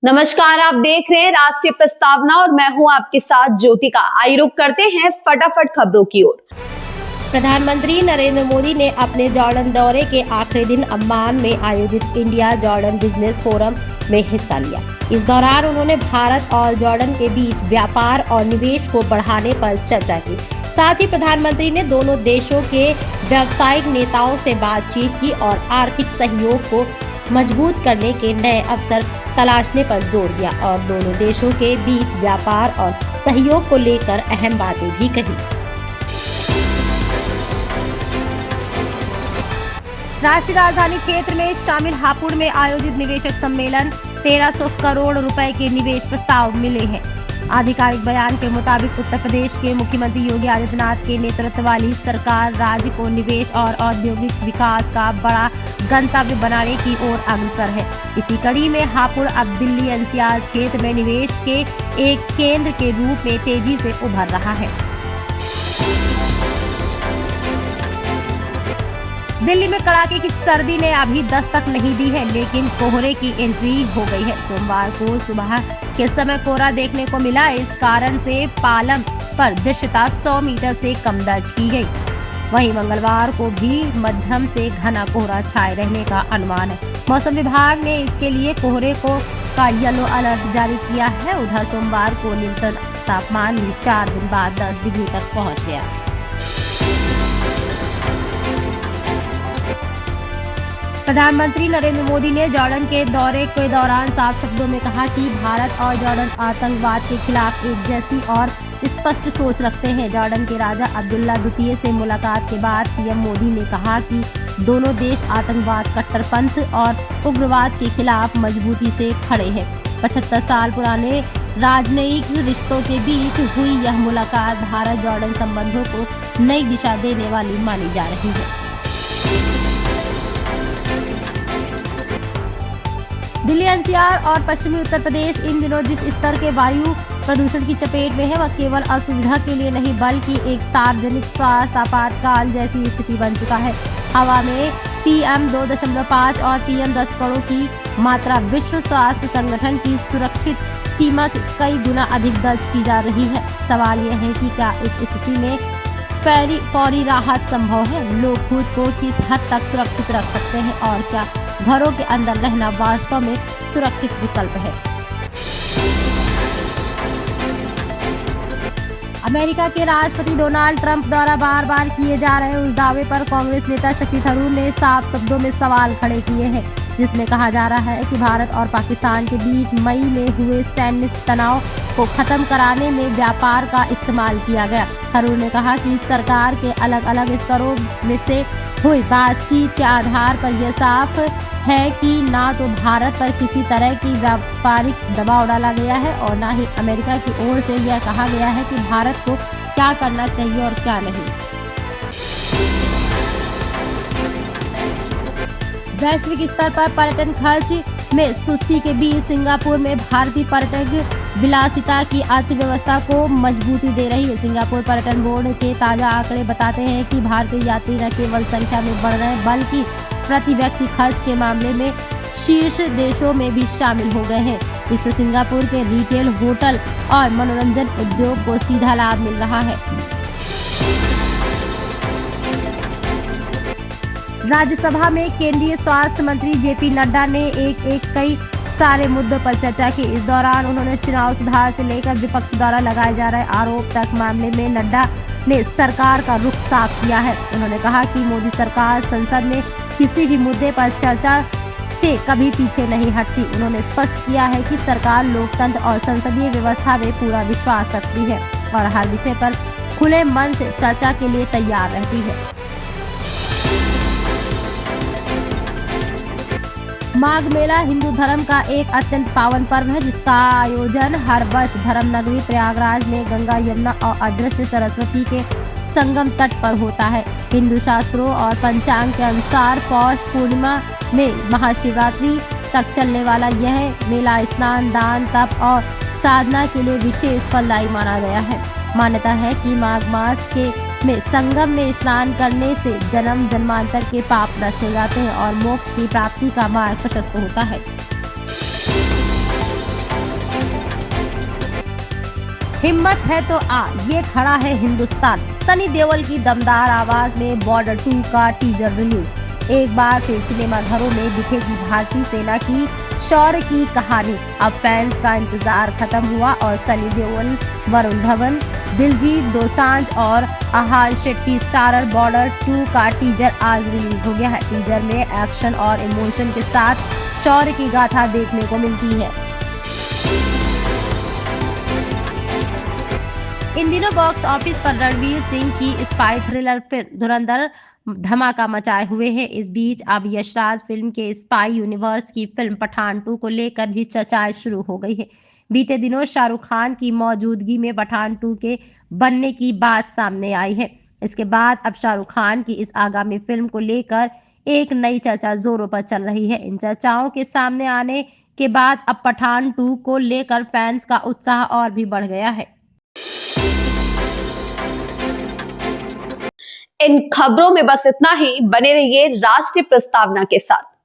नमस्कार, आप देख रहे हैं राष्ट्रीय प्रस्तावना और मैं हूं आपके साथ ज्योतिका। आइए रुक करते हैं फटाफट खबरों की ओर। प्रधानमंत्री नरेंद्र मोदी ने अपने जॉर्डन दौरे के आखिरी दिन अम्मान में आयोजित इंडिया जॉर्डन बिजनेस फोरम में हिस्सा लिया। इस दौरान उन्होंने भारत और जॉर्डन के बीच व्यापार और निवेश को बढ़ाने पर चर्चा की। साथ ही प्रधानमंत्री ने दोनों देशों के व्यावसायिक नेताओं से बातचीत की और आर्थिक सहयोग को मजबूत करने के नए अवसर तलाशने पर जोर दिया और दोनों देशों के बीच व्यापार और सहयोग को लेकर अहम बातें भी कही। राष्ट्रीय राजधानी क्षेत्र में शामिल हापुड़ में आयोजित निवेशक सम्मेलन 1300 करोड़ रुपए के निवेश प्रस्ताव मिले हैं। आधिकारिक बयान के मुताबिक उत्तर प्रदेश के मुख्यमंत्री योगी आदित्यनाथ के नेतृत्व वाली सरकार राज्य को निवेश और औद्योगिक विकास का बड़ा गंतव्य बनाने की ओर अग्रसर है। इसी कड़ी में हापुड़ अब दिल्ली एनसीआर क्षेत्र में निवेश के एक केंद्र के रूप में तेजी से उभर रहा है। दिल्ली में कड़ाके की सर्दी ने अभी दस्तक नहीं दी है, लेकिन कोहरे की एंट्री हो गई है। सोमवार को सुबह के समय कोहरा देखने को मिला। इस कारण से पालम पर दृश्यता 100 मीटर से कम दर्ज की गई। वहीं मंगलवार को भी मध्यम से घना कोहरा छाए रहने का अनुमान है। मौसम विभाग ने इसके लिए कोहरे का येलो अलर्ट जारी किया है। उधर सोमवार को न्यूनतम तापमान भी 4 दिन बाद 10 डिग्री तक पहुंच गया। प्रधानमंत्री नरेंद्र मोदी ने जॉर्डन के दौरे के दौरान साफ शब्दों में कहा कि भारत और जॉर्डन आतंकवाद के खिलाफ एक जैसी और स्पष्ट सोच रखते हैं। जॉर्डन के राजा अब्दुल्ला द्वितीय से मुलाकात के बाद पीएम मोदी ने कहा कि दोनों देश आतंकवाद, कट्टरपंथ और उग्रवाद के खिलाफ मजबूती से खड़े हैं। 75 साल पुराने राजनयिक रिश्तों के बीच हुई यह मुलाकात भारत जॉर्डन संबंधों को नई दिशा देने वाली मानी जा रही है। दिल्ली एनसीआर और पश्चिमी उत्तर प्रदेश इन दिनों जिस स्तर के वायु प्रदूषण की चपेट में है, वह केवल असुविधा के लिए नहीं बल्कि एक सार्वजनिक स्वास्थ्य आपातकाल जैसी स्थिति बन चुका है। हवा में PM 2.5 और PM 10 कणों की मात्रा विश्व स्वास्थ्य संगठन की सुरक्षित सीमा से कई गुना अधिक दर्ज की जा रही है। सवाल यह है कि क्या इस स्थिति में फौरी राहत संभव है? लोग खुद को किस हद तक सुरक्षित रख सकते हैं और क्या घरों के अंदर रहना वास्तव में सुरक्षित विकल्प है? अमेरिका के राष्ट्रपति डोनाल्ड ट्रंप द्वारा बार बार किए जा रहे उस दावे पर कांग्रेस नेता शशि थरूर ने साफ शब्दों में सवाल खड़े किए हैं, जिसमें कहा जा रहा है कि भारत और पाकिस्तान के बीच मई में हुए सैन्य तनाव को खत्म कराने में व्यापार का इस्तेमाल किया गया। थरूर ने कहा कि सरकार के अलग अलग स्तरों में से हुई बातचीत के आधार पर यह साफ है कि ना तो भारत पर किसी तरह की व्यापारिक दबाव डाला गया है और ना ही अमेरिका की ओर से यह कहा गया है कि भारत को क्या करना चाहिए और क्या नहीं। वैश्विक स्तर पर पर्यटन खर्च में सुस्ती के बीच सिंगापुर में भारतीय पर्यटक विलासिता की अर्थव्यवस्था को मजबूती दे रही है। सिंगापुर पर्यटन बोर्ड के ताजा आंकड़े बताते हैं कि भारतीय यात्री न केवल संख्या में बढ़ रहे हैं बल्कि प्रति व्यक्ति खर्च के मामले में शीर्ष देशों में भी शामिल हो गए हैं। इससे सिंगापुर के रिटेल, होटल और मनोरंजन उद्योग को सीधा लाभ मिल रहा है। राज्यसभा में केंद्रीय स्वास्थ्य मंत्री JP नड्डा ने कई सारे मुद्दों पर चर्चा की। इस दौरान उन्होंने चुनाव सुधार से लेकर विपक्ष द्वारा लगाए जा रहे आरोप तक मामले में नड्डा ने सरकार का रुख साफ किया है। उन्होंने कहा कि मोदी सरकार संसद में किसी भी मुद्दे पर चर्चा से कभी पीछे नहीं हटती। उन्होंने स्पष्ट किया है कि सरकार लोकतंत्र और संसदीय व्यवस्था में पूरा विश्वास रखती है और हर विषय पर खुले मन से चर्चा के लिए तैयार रहती है। माघ मेला हिंदू धर्म का एक अत्यंत पावन पर्व है, जिसका आयोजन हर वर्ष धर्म नगरी प्रयागराज में गंगा, यमुना और अदृश्य सरस्वती के संगम तट पर होता है। हिंदू शास्त्रों और पंचांग के अनुसार पौष पूर्णिमा में महाशिवरात्रि तक चलने वाला यह मेला स्नान, दान, तप और साधना के लिए विशेष फलदायी माना गया है। मान्यता है कि माघ मास में संगम में स्नान करने से जन्म जन्मांतर के पाप नष्ट हो जाते हैं और मोक्ष की प्राप्ति का मार्ग प्रशस्त होता है। हिम्मत है तो आ, ये खड़ा है हिंदुस्तान। सनी देओल की दमदार आवाज में बॉर्डर 2 का टीजर रिलीज। एक बार फिर सिनेमाघरों में दिखेगी भारतीय सेना की शौर्य की कहानी। अब फैंस का इंतजार खत्म हुआ और सनी देओल, वरुण धवन, दिलजीत दोसांझ और आहार शेट्टी स्टारर बॉर्डर 2 का टीजर आज रिलीज हो गया है। टीजर में एक्शन और इमोशन के साथ शौर्य की गाथा देखने को मिलती है। इन दिनों बॉक्स ऑफिस पर रणवीर सिंह की स्पाई थ्रिलर फिल्म धुरंधर धमाका मचाए हुए है। इस बीच अब यशराज फिल्म के स्पाई यूनिवर्स की फिल्म पठान 2 को लेकर भी चर्चाएं शुरू हो गई है। बीते दिनों शाहरुख खान की मौजूदगी में पठान 2 के बनने की बात सामने आई है। इसके बाद अब शाहरुख खान की इस आगामी फिल्म को लेकर एक नई चर्चा जोरों पर चल रही है। इन चर्चाओं के सामने आने के बाद अब पठान 2 को लेकर फैंस का उत्साह और भी बढ़ गया है। इन खबरों में बस इतना ही। बने रहिए राष्ट्रीय प्रस्तावना के साथ।